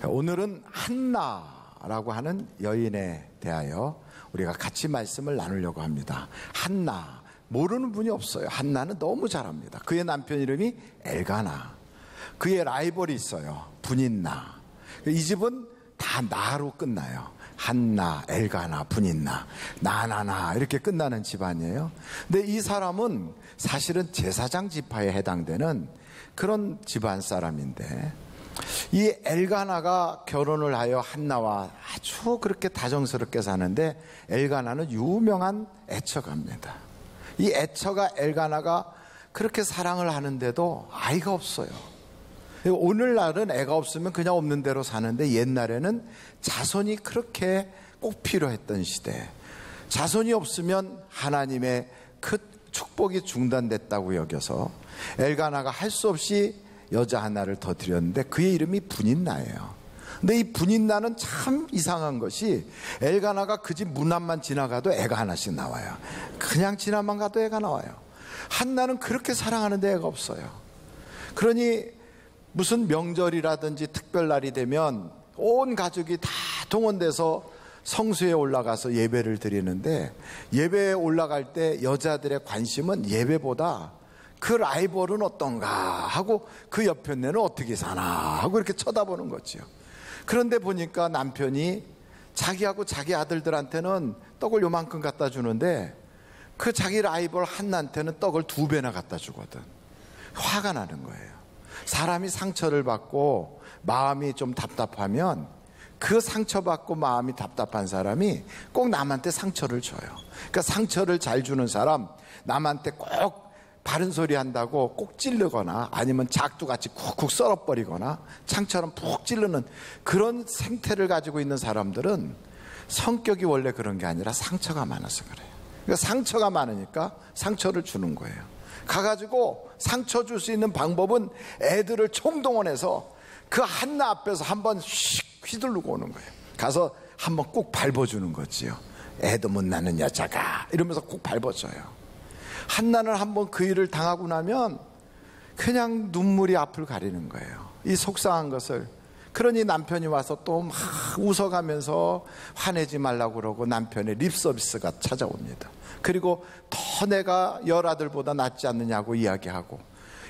오늘은 한나라고 하는 여인에 대하여 우리가 같이 말씀을 나누려고 합니다. 한나, 모르는 분이 없어요. 한나는 너무 잘합니다. 그의 남편 이름이 엘가나, 그의 라이벌이 있어요. 분인나. 이 집은 다 나로 끝나요. 한나, 엘가나, 분인나, 나나나 이렇게 끝나는 집안이에요. 근데 이 사람은 사실은 제사장 지파에 해당되는 그런 집안 사람인데, 이 엘가나가 결혼을 하여 한나와 아주 그렇게 다정스럽게 사는데, 엘가나는 유명한 애처가입니다. 이 애처가 엘가나가 그렇게 사랑을 하는데도 아이가 없어요. 오늘날은 애가 없으면 그냥 없는 대로 사는데, 옛날에는 자손이 그렇게 꼭 필요했던 시대, 자손이 없으면 하나님의 그 축복이 중단됐다고 여겨서 엘가나가 할 수 없이 여자 하나를 더 드렸는데, 그의 이름이 분인나예요. 근데 이 분인나는 참 이상한 것이, 엘가나가 그 집 문 앞만 지나가도 애가 하나씩 나와요. 그냥 지나만 가도 애가 나와요. 한나는 그렇게 사랑하는데 애가 없어요. 그러니 무슨 명절이라든지 특별날이 되면 온 가족이 다 동원돼서 성수에 올라가서 예배를 드리는데, 예배에 올라갈 때 여자들의 관심은 예배보다 그 라이벌은 어떤가 하고, 그 옆편네는 어떻게 사나 하고 이렇게 쳐다보는 거죠. 그런데 보니까 남편이 자기하고 자기 아들들한테는 떡을 요만큼 갖다 주는데, 그 자기 라이벌 한나한테는 떡을 2배나 갖다 주거든. 화가 나는 거예요. 사람이 상처를 받고 마음이 좀 답답하면, 그 상처받고 마음이 답답한 사람이 꼭 남한테 상처를 줘요. 그러니까 상처를 잘 주는 사람, 남한테 꼭 바른 소리 한다고 꼭 찌르거나, 아니면 작두같이 쿡쿡 썰어버리거나 창처럼 푹 찌르는 그런 생태를 가지고 있는 사람들은 성격이 원래 그런 게 아니라 상처가 많아서 그래요. 그러니까 상처가 많으니까 상처를 주는 거예요. 가가지고 상처 줄 수 있는 방법은 애들을 총동원해서 그 한나 앞에서 한번 휘두르고 오는 거예요. 가서 한번 꼭 밟아주는 거지요. 애도 못 낳는 여자가 이러면서 꼭 밟아줘요. 한나는 한번 그 일을 당하고 나면 그냥 눈물이 앞을 가리는 거예요. 이 속상한 것을. 그러니 남편이 와서 또 막 웃어가면서 화내지 말라고 그러고, 남편의 립서비스가 찾아옵니다. 그리고 더 내가 열아들보다 낫지 않느냐고 이야기하고,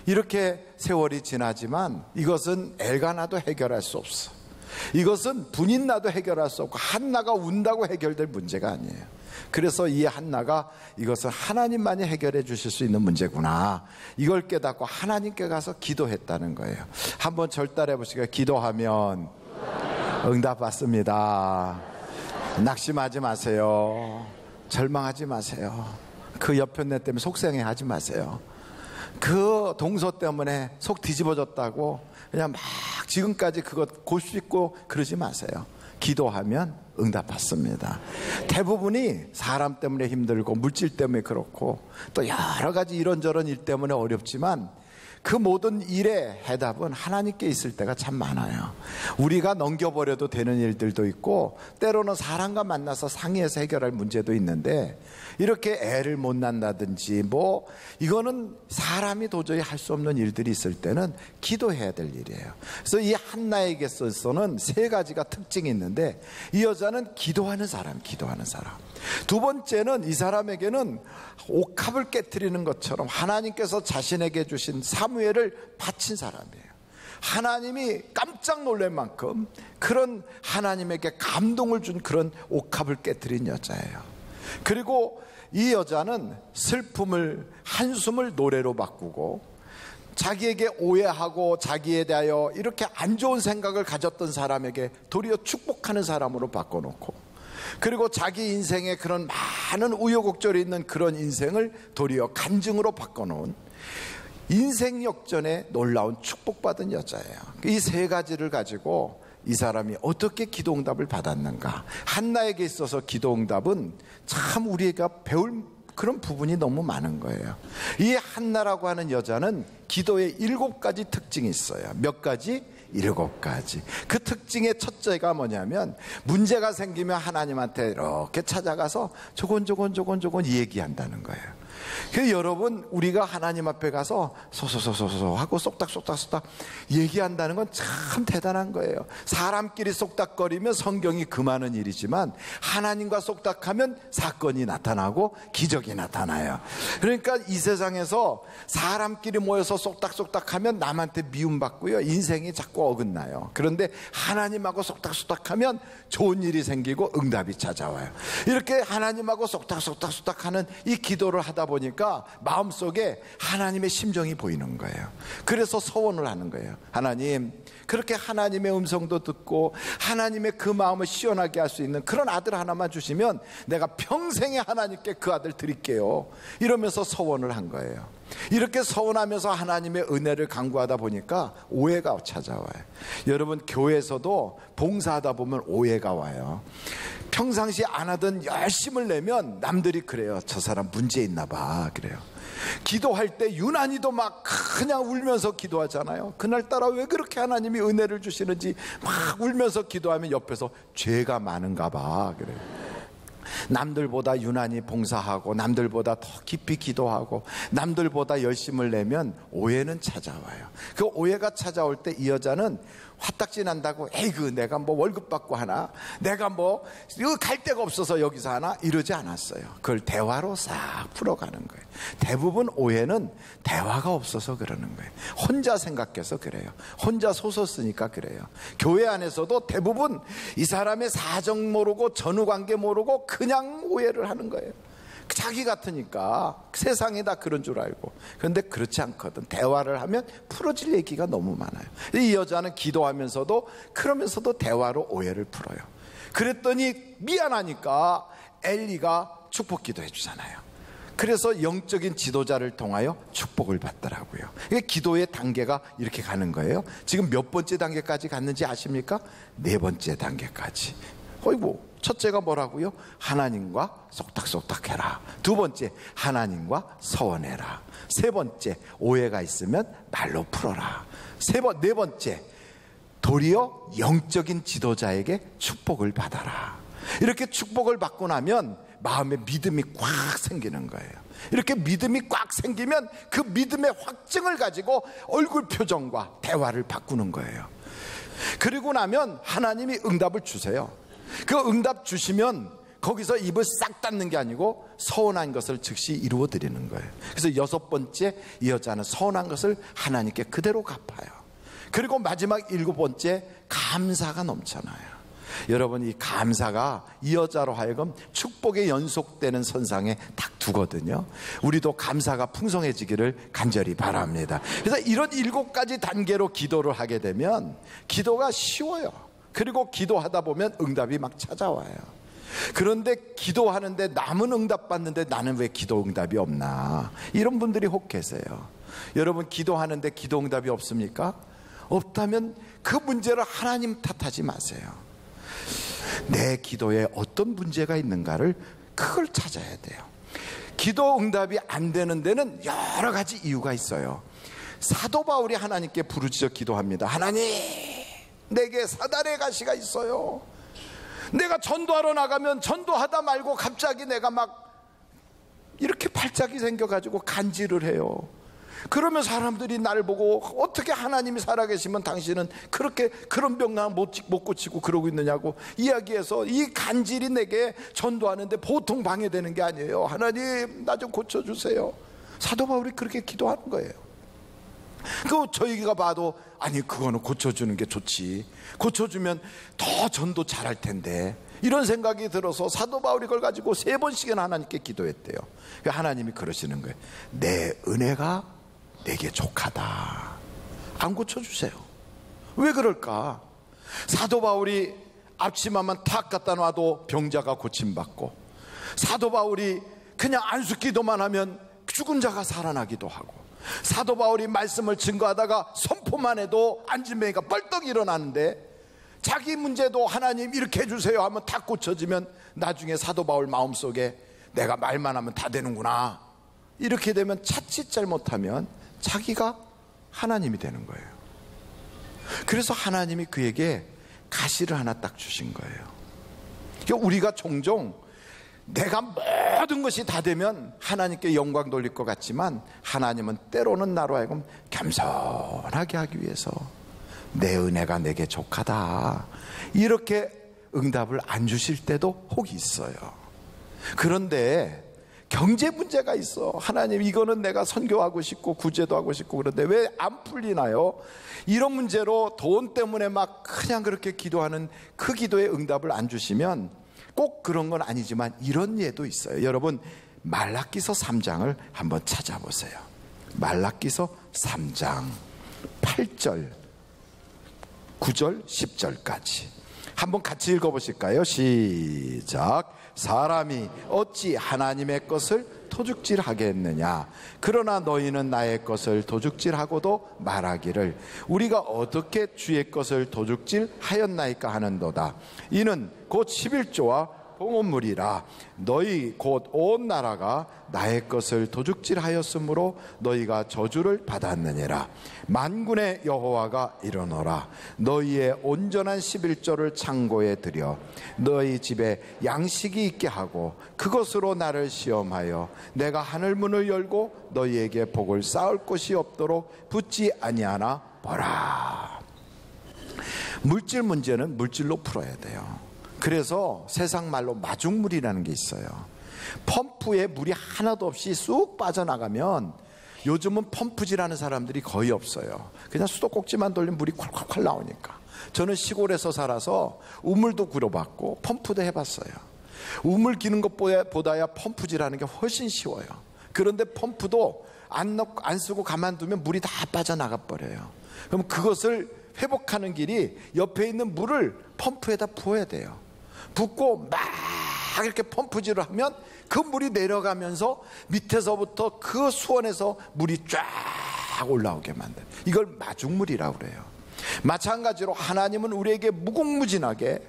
이렇게 세월이 지나지만 이것은 엘가나도 해결할 수 없어. 이것은 분인나도 해결할 수 없고, 한나가 운다고 해결될 문제가 아니에요. 그래서 이 한나가 이것은 하나님만이 해결해 주실 수 있는 문제구나, 이걸 깨닫고 하나님께 가서 기도했다는 거예요. 한번 절달해 보시고요. 기도하면 응답 받습니다. 낙심하지 마세요. 절망하지 마세요. 그 옆편네 때문에 속상해하지 마세요. 그 동서 때문에 속 뒤집어졌다고 그냥 막 지금까지 그것 고집고 그러지 마세요. 기도하면 응답 받습니다. 대부분이 사람 때문에 힘들고 물질 때문에 그렇고 또 여러 가지 이런저런 일 때문에 어렵지만, 그 모든 일의 해답은 하나님께 있을 때가 참 많아요. 우리가 넘겨버려도 되는 일들도 있고, 때로는 사람과 만나서 상의해서 해결할 문제도 있는데, 이렇게 애를 못 낳는다든지 이거는 사람이 도저히 할 수 없는 일들이 있을 때는 기도해야 될 일이에요. 그래서 이 한나에게 있어서는 3가지가 특징이 있는데, 이 여자는 기도하는 사람. 두 번째는 이 사람에게는 옥합을 깨트리는 것처럼 하나님께서 자신에게 주신 사무엘을 바친 사람이에요. 하나님이 깜짝 놀랄 만큼 그런 하나님에게 감동을 준 그런 옥합을 깨트린 여자예요. 그리고 이 여자는 슬픔을, 한숨을 노래로 바꾸고, 자기에게 오해하고 자기에 대하여 이렇게 안 좋은 생각을 가졌던 사람에게 도리어 축복하는 사람으로 바꿔놓고, 그리고 자기 인생에 그런 많은 우여곡절이 있는 그런 인생을 도리어 간증으로 바꿔놓은 인생 역전에 놀라운 축복받은 여자예요. 이 3가지를 가지고 이 사람이 어떻게 기도응답을 받았는가. 한나에게 있어서 기도응답은 참 우리가 배울 그런 부분이 너무 많은 거예요. 이 한나라고 하는 여자는 기도에 7가지 특징이 있어요. 몇 가지? 7가지. 그 특징의 첫째가 뭐냐면, 문제가 생기면 하나님한테 이렇게 찾아가서 조곤조곤 얘기한다는 거예요. 그래서 여러분, 우리가 하나님 앞에 가서 소소소소소 하고 쏙닥쏙닥쏙닥 얘기한다는 건 참 대단한 거예요. 사람끼리 쏙닥거리면 성경이 금하는 일이지만 하나님과 쏙닥하면 사건이 나타나고 기적이 나타나요. 그러니까 이 세상에서 사람끼리 모여서 쏙닥쏙닥하면 남한테 미움받고요, 인생이 자꾸 어긋나요. 그런데 하나님하고 쏙닥쏙닥하면 좋은 일이 생기고 응답이 찾아와요. 이렇게 하나님하고 쏙닥쏙닥쏙닥하는 이 기도를 하다 보니까 마음속에 하나님의 심정이 보이는 거예요. 그래서 서원을 하는 거예요. 하나님, 그렇게 하나님의 음성도 듣고 하나님의 그 마음을 시원하게 할 수 있는 그런 아들 하나만 주시면 내가 평생에 하나님께 그 아들 드릴게요. 이러면서 서원을 한 거예요. 이렇게 서원하면서 하나님의 은혜를 간구하다 보니까 오해가 찾아와요. 여러분, 교회에서도 봉사하다 보면 오해가 와요. 평상시 안 하던 열심을 내면 남들이 그래요. 저 사람 문제 있나 봐, 그래요. 기도할 때 유난히도 막 그냥 울면서 기도하잖아요. 그날따라 왜 그렇게 하나님이 은혜를 주시는지 막 울면서 기도하면 옆에서 죄가 많은가 봐, 그래요. 남들보다 유난히 봉사하고 남들보다 더 깊이 기도하고 남들보다 열심을 내면 오해는 찾아와요. 그 오해가 찾아올 때 이 여자는 화딱지 난다고 에이그 내가 뭐 월급 받고 하나, 내가 뭐 갈 데가 없어서 여기서 하나, 이러지 않았어요. 그걸 대화로 싹 풀어가는 거예요. 대부분 오해는 대화가 없어서 그러는 거예요. 혼자 생각해서 그래요. 혼자 소설 쓰니까 그래요. 교회 안에서도 대부분 이 사람의 사정 모르고 전후관계 모르고 그냥 오해를 하는 거예요. 자기 같으니까 세상이 다 그런 줄 알고. 그런데 그렇지 않거든. 대화를 하면 풀어질 얘기가 너무 많아요. 이 여자는 기도하면서도 그러면서도 대화로 오해를 풀어요. 그랬더니 미안하니까 엘리가 축복 기도해 주잖아요. 그래서 영적인 지도자를 통하여 축복을 받더라고요. 이게 기도의 단계가 이렇게 가는 거예요. 지금 몇 번째 단계까지 갔는지 아십니까? 4번째 단계까지. 어이구, 첫째가 뭐라고요? 하나님과 쏙닥쏙닥 해라. 2번째, 하나님과 서원해라. 3번째, 오해가 있으면 말로 풀어라. 4번째, 도리어 영적인 지도자에게 축복을 받아라. 이렇게 축복을 받고 나면 마음에 믿음이 꽉 생기는 거예요. 이렇게 믿음이 꽉 생기면 그 믿음의 확증을 가지고 얼굴 표정과 대화를 바꾸는 거예요. 그리고 나면 하나님이 응답을 주세요. 그 응답 주시면 거기서 입을 싹 닫는 게 아니고 서운한 것을 즉시 이루어 드리는 거예요. 그래서 6번째, 이 여자는 서운한 것을 하나님께 그대로 갚아요. 그리고 마지막 7번째, 감사가 넘쳐나요. 여러분, 이 감사가 이 여자로 하여금 축복의 연속되는 선상에 딱 두거든요. 우리도 감사가 풍성해지기를 간절히 바랍니다. 그래서 이런 7가지 단계로 기도를 하게 되면 기도가 쉬워요. 그리고 기도하다 보면 응답이 막 찾아와요. 그런데 기도하는데 남은 응답 받는데 나는 왜 기도 응답이 없나, 이런 분들이 혹 계세요. 여러분, 기도하는데 기도 응답이 없습니까? 없다면 그 문제를 하나님 탓하지 마세요. 내 기도에 어떤 문제가 있는가를 그걸 찾아야 돼요. 기도 응답이 안 되는 데는 여러 가지 이유가 있어요. 사도 바울이 하나님께 부르짖어 기도합니다. 하나님, 내게 사단의 가시가 있어요. 내가 전도하러 나가면 전도하다 말고 갑자기 내가 막 이렇게 발작이 생겨가지고 간질을 해요. 그러면 사람들이 나를 보고 어떻게 하나님이 살아계시면 당신은 그렇게 그런 병만 못 고치고 그러고 있느냐고 이야기해서 이 간질이 내게 전도하는데 보통 방해되는 게 아니에요. 하나님, 나 좀 고쳐주세요. 사도 바울이 그렇게 기도하는 거예요. 그 저희가 봐도 아니, 그거는 고쳐주는 게 좋지, 고쳐주면 더 전도 잘할 텐데, 이런 생각이 들어서 사도 바울이 그걸 가지고 3번씩이나 하나님께 기도했대요. 하나님이 그러시는 거예요. 내 은혜가 내게 족하다. 안 고쳐주세요. 왜 그럴까? 사도 바울이 앞치마만 탁 갖다 놔도 병자가 고침받고, 사도 바울이 그냥 안수기도만 하면 죽은 자가 살아나기도 하고, 사도 바울이 말씀을 증거하다가 선포만 해도 안진뱅이가 벌떡 일어나는데, 자기 문제도 하나님 이렇게 해주세요 하면 다 고쳐지면 나중에 사도 바울 마음속에 내가 말만 하면 다 되는구나, 이렇게 되면 자칫 잘못하면 자기가 하나님이 되는 거예요. 그래서 하나님이 그에게 가시를 하나 딱 주신 거예요. 그러니까 우리가 종종 내가 모든 것이 다 되면 하나님께 영광 돌릴 것 같지만 하나님은 때로는 나로 하여금 겸손하게 하기 위해서 내 은혜가 내게 족하다 이렇게 응답을 안 주실 때도 혹 있어요. 그런데 경제 문제가 있어. 하나님, 이거는 내가 선교하고 싶고 구제도 하고 싶고 그런데 왜 안 풀리나요? 이런 문제로 돈 때문에 막 그냥 그렇게 기도하는 그 기도에 응답을 안 주시면 꼭 그런 건 아니지만 이런 예도 있어요. 여러분, 말라기서 3장을 한번 찾아보세요. 말라기서 3장 8절 9절 10절까지 한번 같이 읽어보실까요? 시작. 사람이 어찌 하나님의 것을 도둑질하겠느냐? 그러나 너희는 나의 것을 도둑질하고도 말하기를 우리가 어떻게 주의 것을 도둑질하였나이까 하는도다. 이는 곧 11조와 봉헌물이라. 너희 곧 온 나라가 나의 것을 도둑질하였으므로 너희가 저주를 받았느니라. 만군의 여호와가 이르노라. 너희의 온전한 11조를 창고에 들여 너희 집에 양식이 있게 하고 그것으로 나를 시험하여 내가 하늘문을 열고 너희에게 복을 쌓을 곳이 없도록 붙지 아니하나 보라. 물질 문제는 물질로 풀어야 돼요. 그래서 세상 말로 마중물이라는 게 있어요. 펌프에 물이 하나도 없이 쑥 빠져나가면 요즘은 펌프질하는 사람들이 거의 없어요. 그냥 수도꼭지만 돌리면 물이 콸콸콸 나오니까. 저는 시골에서 살아서 우물도 굴어봤고 펌프도 해봤어요. 우물 기는 것보다야 펌프질하는 게 훨씬 쉬워요. 그런데 펌프도 안 쓰고 가만두면 물이 다 빠져나가 버려요. 그럼 그것을 회복하는 길이 옆에 있는 물을 펌프에다 부어야 돼요. 붓고 막 이렇게 펌프질을 하면 그 물이 내려가면서 밑에서부터 그 수원에서 물이 쫙 올라오게 만들어요. 이걸 마중물이라고 그래요. 마찬가지로 하나님은 우리에게 무궁무진하게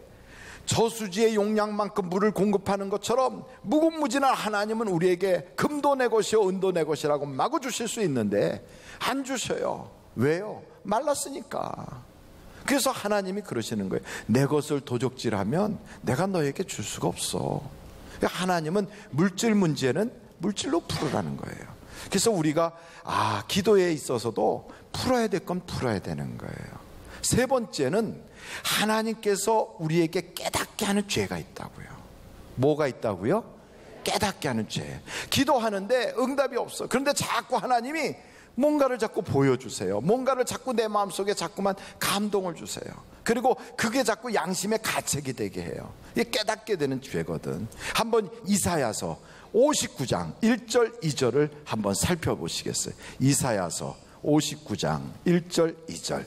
저수지의 용량만큼 물을 공급하는 것처럼 무궁무진한 하나님은 우리에게 금도 내 것이요 은도 내 것이라고 마구 주실 수 있는데 안 주셔요. 왜요? 말랐으니까. 그래서 하나님이 그러시는 거예요. 내 것을 도적질하면 내가 너에게 줄 수가 없어. 하나님은 물질 문제는 물질로 풀으라는 거예요. 그래서 우리가 기도에 있어서도 풀어야 될 건 풀어야 되는 거예요. 세 번째는 하나님께서 우리에게 깨닫게 하는 죄가 있다고요. 뭐가 있다고요? 깨닫게 하는 죄. 기도하는데 응답이 없어. 그런데 자꾸 하나님이 뭔가를 자꾸 보여주세요. 뭔가를 자꾸 내 마음속에 자꾸만 감동을 주세요. 그리고 그게 자꾸 양심의 가책이 되게 해요. 이게 깨닫게 되는 죄거든. 한번 이사야서 59장 1절 2절을 한번 살펴보시겠어요? 이사야서 59장 1절 2절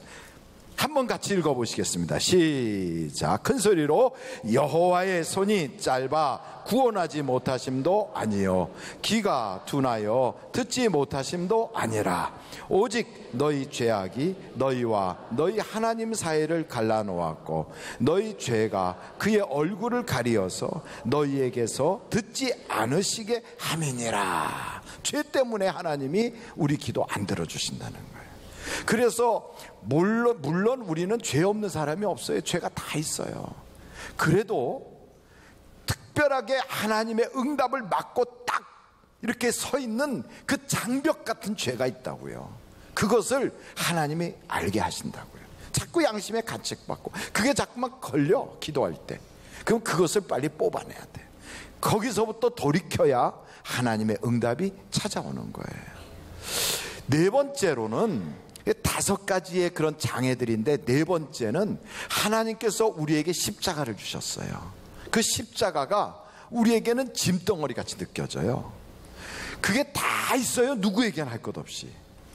한번 같이 읽어보시겠습니다. 시작. 큰 소리로 여호와의 손이 짧아 구원하지 못하심도 아니요 귀가 둔하여 듣지 못하심도 아니라 오직 너희 죄악이 너희와 너희 하나님 사이를 갈라놓았고 너희 죄가 그의 얼굴을 가리어서 너희에게서 듣지 않으시게 함이니라. 죄 때문에 하나님이 우리 기도 안 들어주신다는 거예요. 그래서 물론 우리는 죄 없는 사람이 없어요. 죄가 다 있어요. 그래도 특별하게 하나님의 응답을 막고 딱 이렇게 서 있는 그 장벽 같은 죄가 있다고요. 그것을 하나님이 알게 하신다고요. 자꾸 양심에 가책받고 그게 자꾸만 걸려 기도할 때. 그럼 그것을 빨리 뽑아내야 돼. 거기서부터 돌이켜야 하나님의 응답이 찾아오는 거예요. 네 번째로는 5가지의 그런 장애들인데 네 번째는 하나님께서 우리에게 십자가를 주셨어요. 그 십자가가 우리에게는 짐덩어리 같이 느껴져요. 그게 다 있어요. 누구에게나 할 것 없이.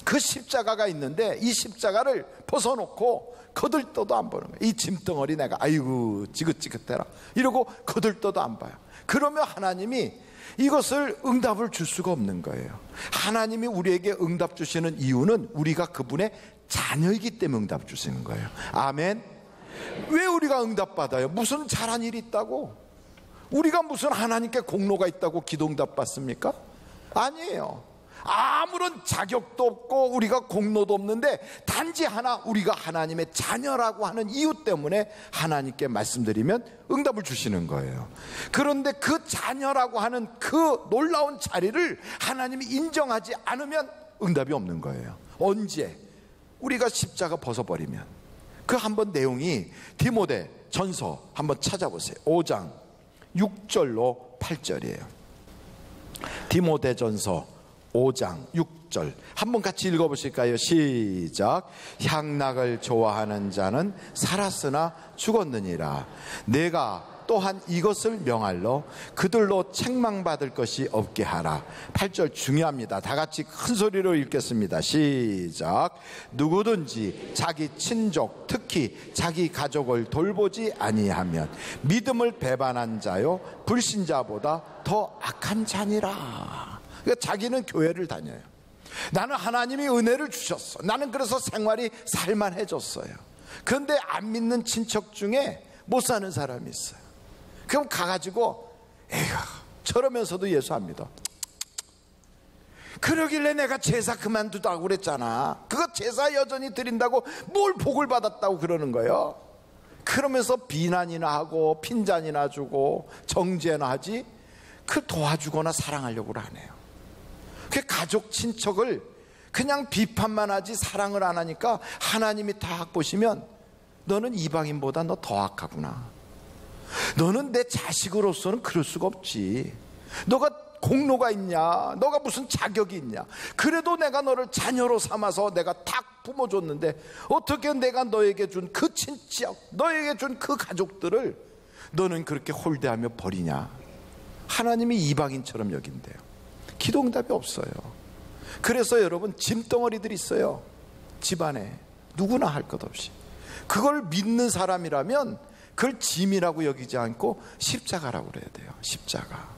그 십자가가 있는데 이 십자가를 벗어놓고 거들떠도 안 보는 거예요. 이 짐덩어리 내가 아이고 지긋지긋해라 이러고 거들떠도 안 봐요. 그러면 하나님이 이것을 응답을 줄 수가 없는 거예요. 하나님이 우리에게 응답 주시는 이유는 우리가 그분의 자녀이기 때문에 응답 주시는 거예요. 아멘. 왜 우리가 응답 받아요? 무슨 잘한 일이 있다고? 우리가 무슨 하나님께 공로가 있다고 기도 응답 받습니까? 아니에요. 아무런 자격도 없고 우리가 공로도 없는데 단지 하나, 우리가 하나님의 자녀라고 하는 이유 때문에 하나님께 말씀드리면 응답을 주시는 거예요. 그런데 그 자녀라고 하는 그 놀라운 자리를 하나님이 인정하지 않으면 응답이 없는 거예요. 언제? 우리가 십자가 벗어버리면. 그 한번 내용이 디모데 전서 한번 찾아보세요. 5장 6절로 8절이에요. 디모데 전서 5장 6절 한번 같이 읽어보실까요? 시작. 향락을 좋아하는 자는 살았으나 죽었느니라. 내가 또한 이것을 명할로 그들로 책망받을 것이 없게 하라. 8절 중요합니다. 다 같이 큰 소리로 읽겠습니다. 시작. 누구든지 자기 친족 특히 자기 가족을 돌보지 아니하면 믿음을 배반한 자요 불신자보다 더 악한 자니라. 그러니까 자기는 교회를 다녀요. 나는 하나님이 은혜를 주셨어. 나는 그래서 생활이 살만해졌어요. 그런데 안 믿는 친척 중에 못 사는 사람이 있어요. 그럼 가가지고 에휴 저러면서도 예수 안 믿어. 그러길래 내가 제사 그만두다고 그랬잖아. 그거 제사 여전히 드린다고 뭘 복을 받았다고 그러는 거예요. 그러면서 비난이나 하고 핀잔이나 주고 정죄나 하지 그 도와주거나 사랑하려고 안 해요. 그 가족 친척을 그냥 비판만 하지 사랑을 안 하니까 하나님이 딱 보시면 너는 이방인보다 너 더 악하구나. 너는 내 자식으로서는 그럴 수가 없지. 너가 공로가 있냐? 너가 무슨 자격이 있냐? 그래도 내가 너를 자녀로 삼아서 내가 딱 품어줬는데 어떻게 내가 너에게 준 그 친척, 너에게 준 그 가족들을 너는 그렇게 홀대하며 버리냐? 하나님이 이방인처럼 여긴대요. 기도응답이 없어요. 그래서 여러분 짐덩어리들이 있어요. 집안에 누구나 할 것 없이. 그걸 믿는 사람이라면 그걸 짐이라고 여기지 않고 십자가라고 그래야 돼요. 십자가.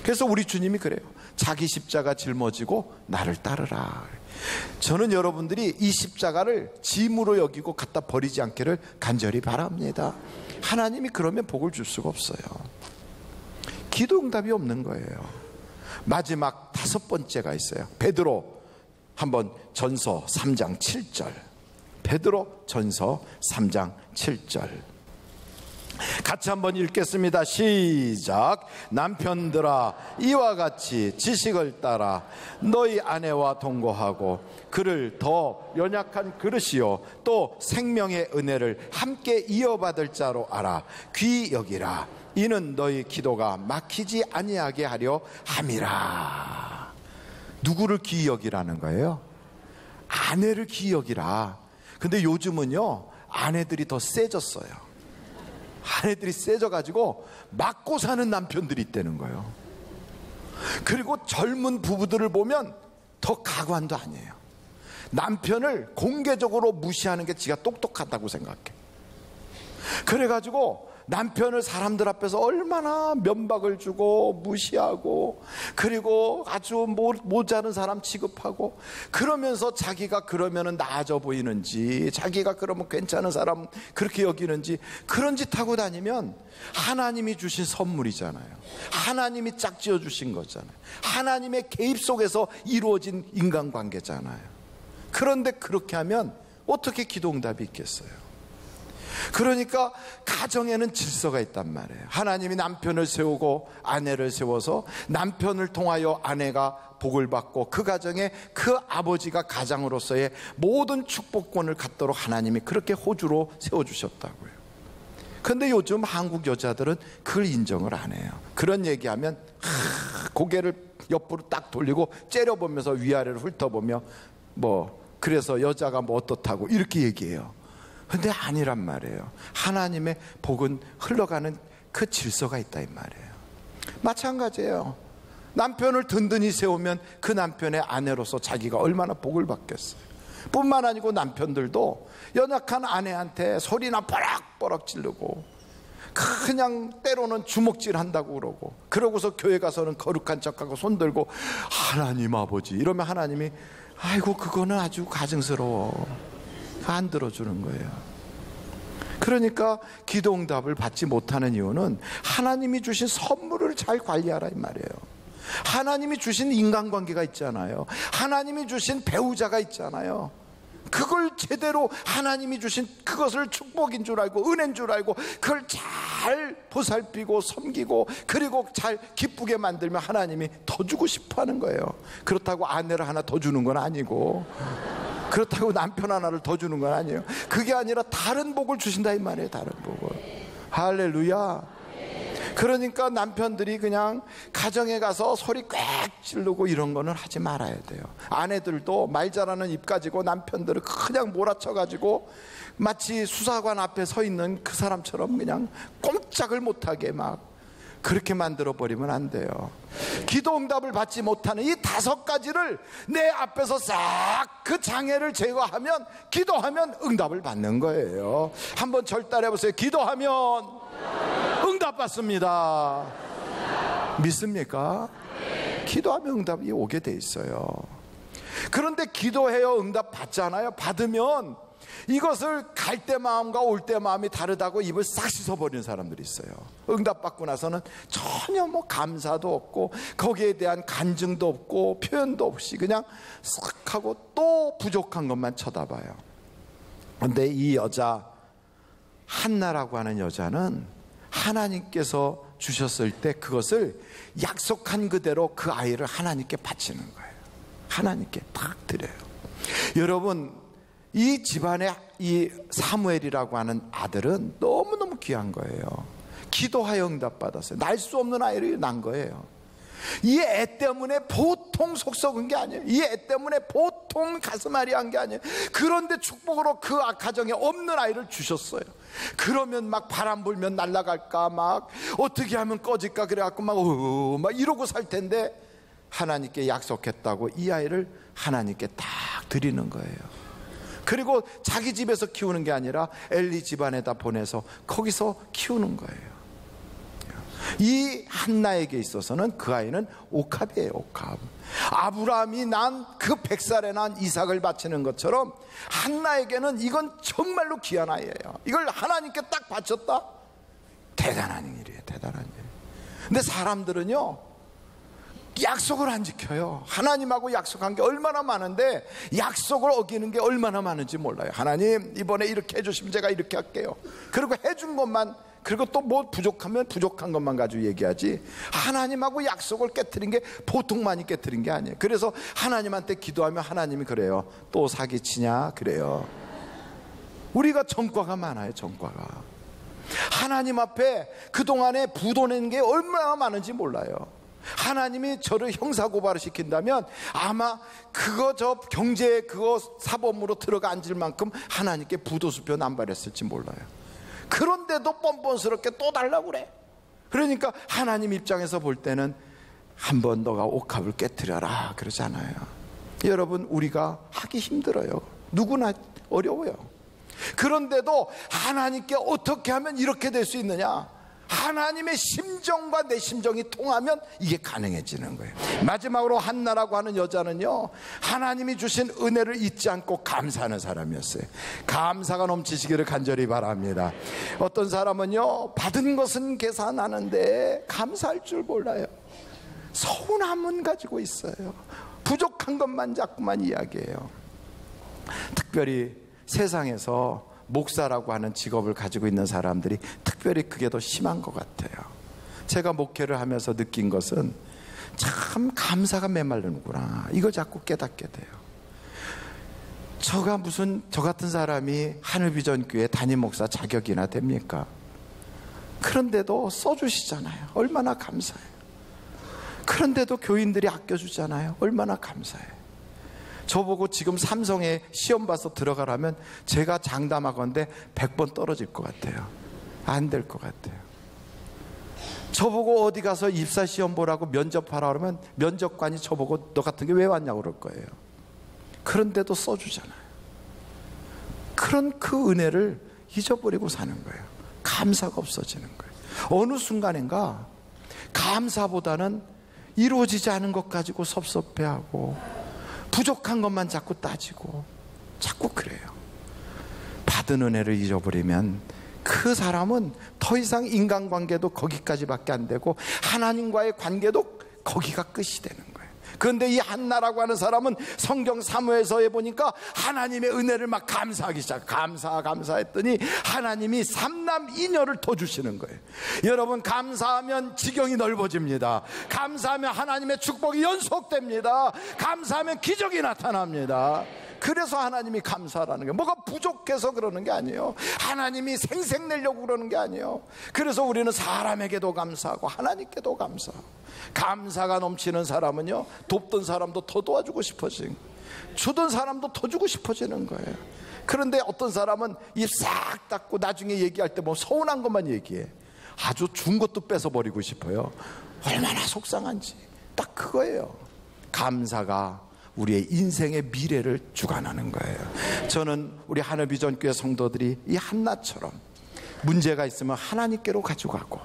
그래서 우리 주님이 그래요. 자기 십자가 짊어지고 나를 따르라. 저는 여러분들이 이 십자가를 짐으로 여기고 갖다 버리지 않기를 간절히 바랍니다. 하나님이 그러면 복을 줄 수가 없어요. 기도응답이 없는 거예요. 마지막 5번째가 있어요. 베드로 한번 전서 3장 7절. 베드로 전서 3장 7절 같이 한번 읽겠습니다. 시작. 남편들아 이와 같이 지식을 따라 너희 아내와 동거하고 그를 더 연약한 그릇이요 또 생명의 은혜를 함께 이어받을 자로 알아. 귀히 여기라. 이는 너희 기도가 막히지 아니하게 하려 함이라. 누구를 귀히 여기라는 거예요? 아내를 귀히 여기라. 근데 요즘은요 아내들이 더 세졌어요. 아내들이 세져가지고 맞고 사는 남편들이 있다는 거예요. 그리고 젊은 부부들을 보면 더 가관도 아니에요. 남편을 공개적으로 무시하는 게 지가 똑똑하다고 생각해. 그래가지고 남편을 사람들 앞에서 얼마나 면박을 주고 무시하고 그리고 아주 모자른 사람 취급하고 그러면서 자기가 그러면 나아져 보이는지 자기가 그러면 괜찮은 사람 그렇게 여기는지 그런 짓 하고 다니면 하나님이 주신 선물이잖아요. 하나님이 짝지어 주신 거잖아요. 하나님의 개입 속에서 이루어진 인간관계잖아요. 그런데 그렇게 하면 어떻게 기도응답이 있겠어요? 그러니까 가정에는 질서가 있단 말이에요. 하나님이 남편을 세우고 아내를 세워서 남편을 통하여 아내가 복을 받고 그 가정에 그 아버지가 가장으로서의 모든 축복권을 갖도록 하나님이 그렇게 호주로 세워주셨다고요. 그런데 요즘 한국 여자들은 그걸 인정을 안 해요. 그런 얘기하면 고개를 옆으로 딱 돌리고 째려보면서 위아래를 훑어보며 그래서 여자가 어떻다고 이렇게 얘기해요. 근데 아니란 말이에요. 하나님의 복은 흘러가는 그 질서가 있다 이 말이에요. 마찬가지예요. 남편을 든든히 세우면 그 남편의 아내로서 자기가 얼마나 복을 받겠어요. 뿐만 아니고 남편들도 연약한 아내한테 소리나 뻐락뻐락 지르고 그냥 때로는 주먹질 한다고 그러고 그러고서 교회 가서는 거룩한 척하고 손들고 하나님 아버지 이러면 하나님이 아이고 그거는 아주 가증스러워 안 들어주는 거예요. 그러니까 기도응답을 받지 못하는 이유는 하나님이 주신 선물을 잘 관리하라 이 말이에요. 하나님이 주신 인간관계가 있잖아요. 하나님이 주신 배우자가 있잖아요. 그걸 제대로 하나님이 주신 그것을 축복인 줄 알고 은혜인 줄 알고 그걸 잘 보살피고 섬기고 그리고 잘 기쁘게 만들면 하나님이 더 주고 싶어 하는 거예요. 그렇다고 아내를 하나 더 주는 건 아니고, 그렇다고 남편 하나를 더 주는 건 아니에요. 그게 아니라 다른 복을 주신다 이 말이에요. 다른 복을. 할렐루야. 그러니까 남편들이 그냥 가정에 가서 소리 꽥 지르고 이런 거는 하지 말아야 돼요. 아내들도 말 잘하는 입 가지고 남편들을 그냥 몰아쳐가지고 마치 수사관 앞에 서 있는 그 사람처럼 그냥 꼼짝을 못하게 막 그렇게 만들어버리면 안 돼요. 기도 응답을 받지 못하는 이 5가지를 내 앞에서 싹 그 장애를 제거하면, 기도하면 응답을 받는 거예요. 한번 절따라 해보세요. 기도하면 응답 받습니다. 믿습니까? 기도하면 응답이 오게 돼 있어요. 그런데 기도해요, 응답 받잖아요. 받으면 이것을 갈 때 마음과 올 때 마음이 다르다고 입을 싹 씻어버리는 사람들이 있어요. 응답 받고 나서는 전혀 뭐 감사도 없고 거기에 대한 간증도 없고 표현도 없이 그냥 싹 하고 또 부족한 것만 쳐다봐요. 그런데 이 여자 한나라고 하는 여자는 하나님께서 주셨을 때 그것을 약속한 그대로 그 아이를 하나님께 바치는 거예요. 하나님께 딱 드려요. 여러분, 이 집안의 이 사무엘이라고 하는 아들은 너무너무 귀한 거예요. 기도하여 응답받았어요. 날 수 없는 아이를 낳은 거예요. 이 애 때문에 보통 속 썩은 게 아니에요. 이 애 때문에 보통 가슴앓이 한 게 아니에요. 그런데 축복으로 그 가정에 없는 아이를 주셨어요. 그러면 막 바람 불면 날아갈까, 막 어떻게 하면 꺼질까 그래갖고 막 이러고 살 텐데 하나님께 약속했다고 이 아이를 하나님께 딱 드리는 거예요. 그리고 자기 집에서 키우는 게 아니라 엘리 집안에다 보내서 거기서 키우는 거예요. 이 한나에게 있어서는 그 아이는 옥합이에요. 옥합. 아브라함이 난 그 100살에 난 이삭을 바치는 것처럼 한나에게는 이건 정말로 귀한 아이예요. 이걸 하나님께 딱 바쳤다? 대단한 일이에요. 대단한 일. 근데 사람들은요, 약속을 안 지켜요. 하나님하고 약속한 게 얼마나 많은데 약속을 어기는 게 얼마나 많은지 몰라요. 하나님, 이번에 이렇게 해주시면 제가 이렇게 할게요. 그리고 해준 것만, 그리고 또 뭐 부족하면 부족한 것만 가지고 얘기하지, 하나님하고 약속을 깨트린 게 보통 많이 깨트린 게 아니에요. 그래서 하나님한테 기도하면 하나님이 그래요. 또 사기치냐 그래요. 우리가 전과가 많아요. 전과가. 하나님 앞에 그동안에 부도낸 게 얼마나 많은지 몰라요. 하나님이 저를 형사고발을 시킨다면 아마 그거 저 경제 그거 사범으로 들어가 앉을 만큼 하나님께 부도수표 남발했을지 몰라요. 그런데도 뻔뻔스럽게 또 달라고 그래. 그러니까 하나님 입장에서 볼 때는 한번 너가 옥합을 깨트려라 그러잖아요. 여러분, 우리가 하기 힘들어요. 누구나 어려워요. 그런데도 하나님께 어떻게 하면 이렇게 될 수 있느냐, 하나님의 심정과 내 심정이 통하면 이게 가능해지는 거예요. 마지막으로 한나라고 하는 여자는요, 하나님이 주신 은혜를 잊지 않고 감사하는 사람이었어요. 감사가 넘치시기를 간절히 바랍니다. 어떤 사람은요, 받은 것은 계산하는데 감사할 줄 몰라요. 서운함은 가지고 있어요. 부족한 것만 자꾸만 이야기해요. 특별히 세상에서 목사라고 하는 직업을 가지고 있는 사람들이 특별히 그게 더 심한 것 같아요. 제가 목회를 하면서 느낀 것은 참 감사가 메말르는구나, 이거 자꾸 깨닫게 돼요. 저 같은 사람이 하늘비전교회 담임 목사 자격이나 됩니까? 그런데도 써주시잖아요. 얼마나 감사해요. 그런데도 교인들이 아껴주잖아요. 얼마나 감사해요. 저보고 지금 삼성에 시험 봐서 들어가라면 제가 장담하건대 100번 떨어질 것 같아요. 안 될 것 같아요. 저보고 어디 가서 입사 시험 보라고 면접하라 그러면 면접관이 저보고 너 같은 게 왜 왔냐고 그럴 거예요. 그런데도 써주잖아요. 그런 그 은혜를 잊어버리고 사는 거예요. 감사가 없어지는 거예요. 어느 순간인가 감사보다는 이루어지지 않은 것 가지고 섭섭해하고 부족한 것만 자꾸 따지고 자꾸 그래요. 받은 은혜를 잊어버리면 그 사람은 더 이상 인간관계도 거기까지밖에 안 되고 하나님과의 관계도 거기가 끝이 되는 거예요. 그런데 이 한나라고 하는 사람은 성경 사무에서에 보니까 하나님의 은혜를 막 감사하기 시작. 감사했더니 하나님이 3남 2녀를 더 주시는 거예요. 여러분, 감사하면 지경이 넓어집니다. 감사하면 하나님의 축복이 연속됩니다. 감사하면 기적이 나타납니다. 그래서 하나님이 감사라는 게 뭐가 부족해서 그러는 게 아니에요. 하나님이 생색내려고 그러는 게 아니에요. 그래서 우리는 사람에게도 감사하고 하나님께도 감사하고, 감사가 넘치는 사람은요, 돕던 사람도 더 도와주고 싶어지는, 주던 사람도 더 주고 싶어지는 거예요. 그런데 어떤 사람은 입 싹 닫고 나중에 얘기할 때 뭐 서운한 것만 얘기해. 아주 준 것도 뺏어버리고 싶어요. 얼마나 속상한지. 딱 그거예요. 감사가 우리의 인생의 미래를 주관하는 거예요. 저는 우리 하늘비전교회 성도들이 이 한나처럼 문제가 있으면 하나님께로 가져가고,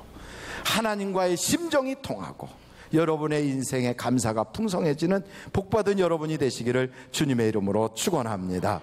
하나님과의 심정이 통하고, 여러분의 인생의 감사가 풍성해지는 복받은 여러분이 되시기를 주님의 이름으로 축원합니다.